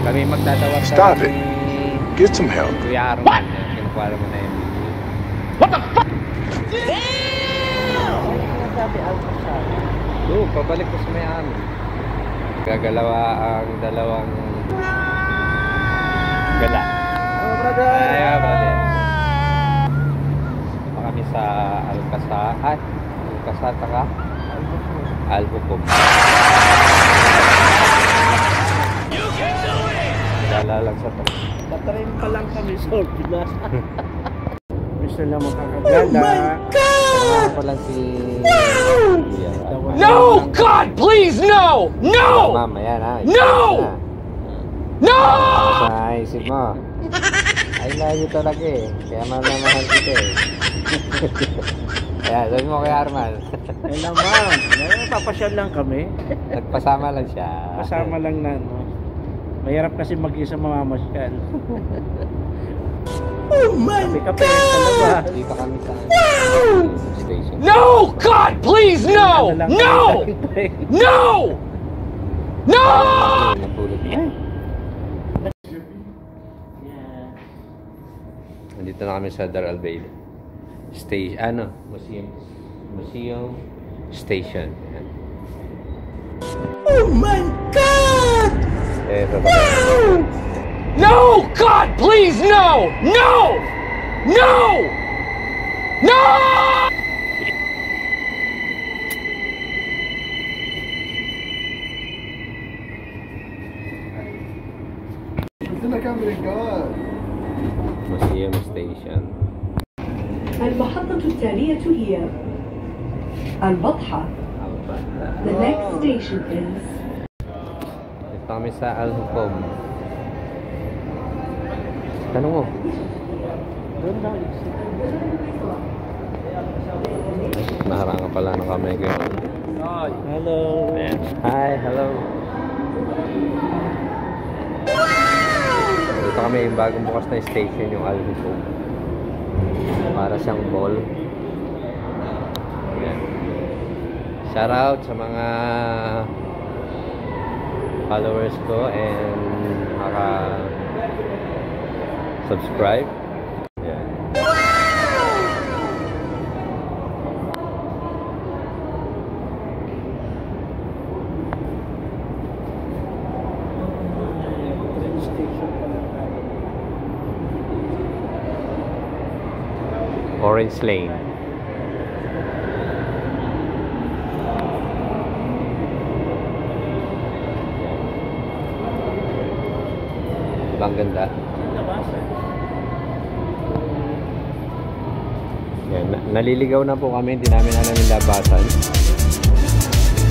Kami magdadawat Stop it. Get some help. Kuya Arman. Kinukuha mo na yun. What the fuck? Pabalik ko sa may-ari. Gagalawa ang dalawang gala. Oh, brother! Ay, brother. Kami sa Alcasata Albucom. Dala lang sa to. Patrain pa lang kami, Sir. Gusto lang makakagala. Oh my God! Pa lang si... No! God, please, no! No! Mamaya na. No! No! Sa isip mo. I love you talaga eh. Kaya mahal kita eh. Kaya sabi mo kay Arman. Ay naman. Papasyal lang kami. Nagpasama lang siya. Kasama lang na, no? Mahirap kasi mag-isa mamamasyal. Oh my God! Dito kami sa station. No! God, please, no! No! No! No! Napulot niya. Nandito na kami sa Dar Albay Station. Museum Station. Yan. Oh my God! No! No! God, please, no! No! No! No! Museum Station. المحطة التالية هي البطحة. The next station is Dito kami sa Albucom. Tanong mo. Naharangan pala ng kamay ko yun. Hello. Hi, hello. Dito kami yung bagong bukas na station, yung Albucom. Para siyang mall. Ayan. Shout out sa mga followers ko and subscribe. Ayan. Orange Lane. Ang ganda. Yan, naliligaw na po kami, hindi namin alam yung labasan.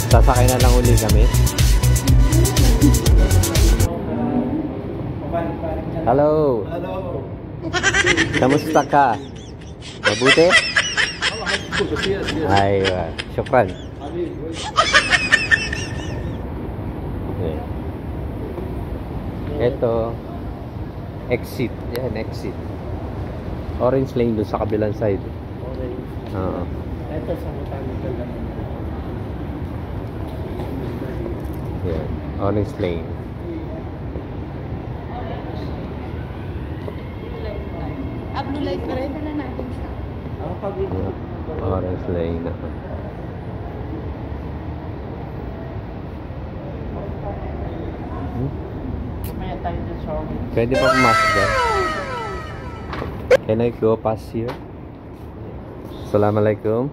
Sasakay na lang uli kami. Hello. Hello. Kamusta ka? Mabuti? Ay, syukran. Ito, exit. Yan, exit. Orange Lane doon sa kabilang side. Orange. Oo. Ito sa mechanical lang. Yan, Orange Lane. Blue light pa rin na natin siya. Orange Lane. Kumaya tayo dyan sa orange. Pwede pa pumasok dyan? Can I go past here? Assalamualaikum.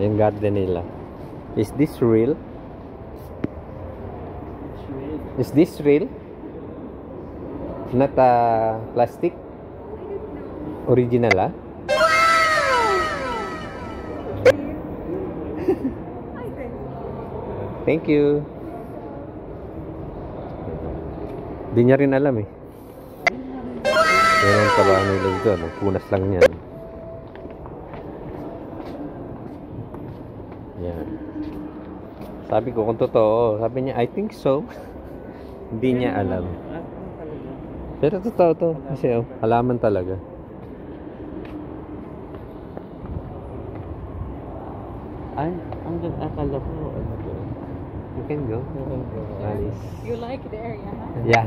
Yung garden nila. Is this real? Is this real? Not plastic? Original ah? Thank you. Di niya rin alam eh. Yan ang trabaho nila dito. Magpunas lang yan. Yan. Sabi ko kung totoo. Sabi niya, I think so. Hindi niya alam. Pero totoo to. Kasi oh, halaman talaga. Ay, ang akala ko ano to? You can go. Nice. You like the area, huh? Yeah.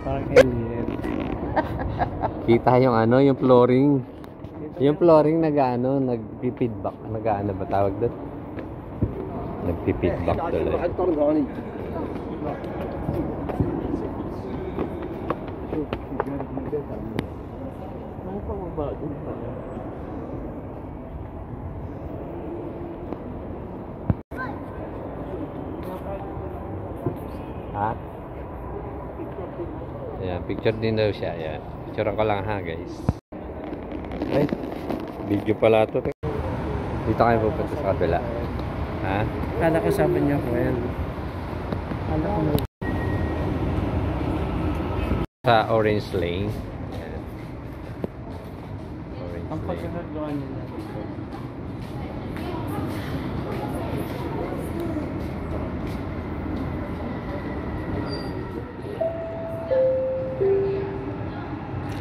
Parang alien. Kita yung ano, yung flooring. Yung flooring nag-ano, nagpi-feedback. Nag-ano ba tawag doon? Nagpi-feedback tuloy. Ano pa ba dun pala? Ha? Ayan, picture din daw siya. Ayan. Picturean ko lang ha, guys. Ay, video pala ito. Dito kayo pupunta sa kabila. Ha? Kala ko sabi niya, well. Kala ko na. Sa Orange Lane. Ayan. Orange Ang Lane. pagkakagawa nila dito.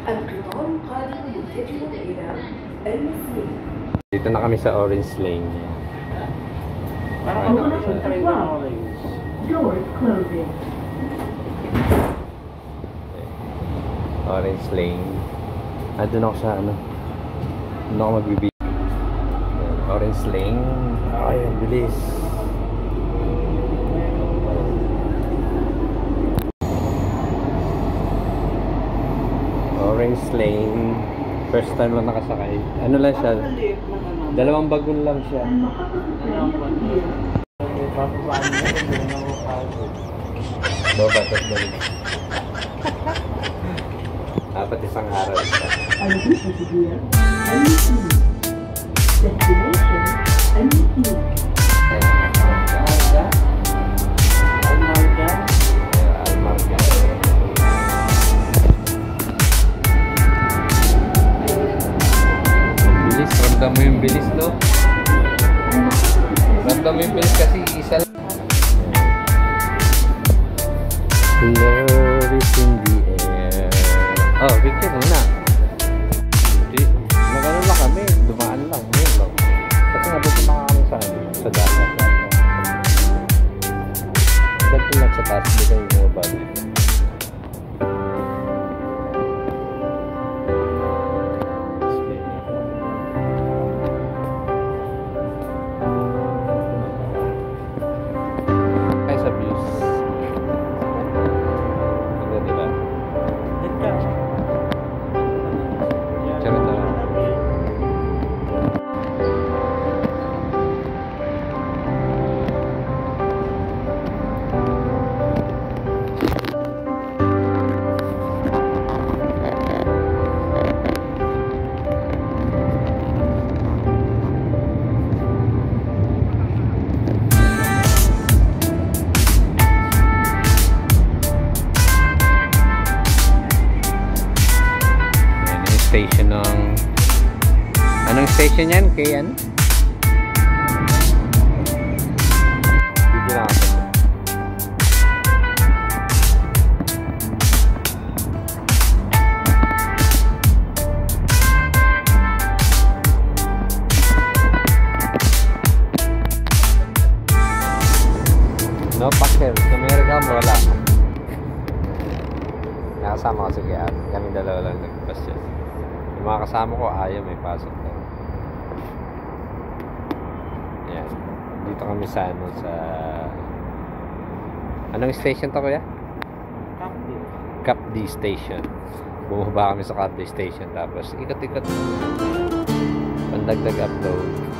القطار القادم يتجه إلى المسير. Dito na kami sa Orange Lane. Parang ano sa train na orange. Doors closing. Orange Lane. Doon ako sa ano. Doon ako magbibigay. Orange Lane. Ay, ang bilis. Orange Lane. First time lang nakasakay. Ano lang siya? Dalawang bagon lang siya. Baba, tapos balik. Dapat isang araw siya. المسير المسير. Destination المسير. Almarga. Bilis, ramdam mo yung bilis, no? Ramdam mo yung bilis kasi isa lang. Love is in the air. Oh, picture muna. Hindi, nagano lang kami, dumaan lang. Yun lang. Kasi nabutin na kami sa dagat. Ganito lang sa taas, hindi kayo bumaba dito. Kaya sa views. Ganda, diba? Charot na lang. Yan yung station ng... Anong station yan? Kay ano? Video na ako. No packer. Kumira ka mo, wala. Nakasama ko sa kaya. Kami dalawa lang nagpasya. Yung mga kasama ko, ayaw may pasok na. Yan. Dito kami sa ano, sa... Anong station to, kuya? Cap D Station. Bumaba kami sa Cap D Station. Tapos ikot-ikot. Pandagdag upload.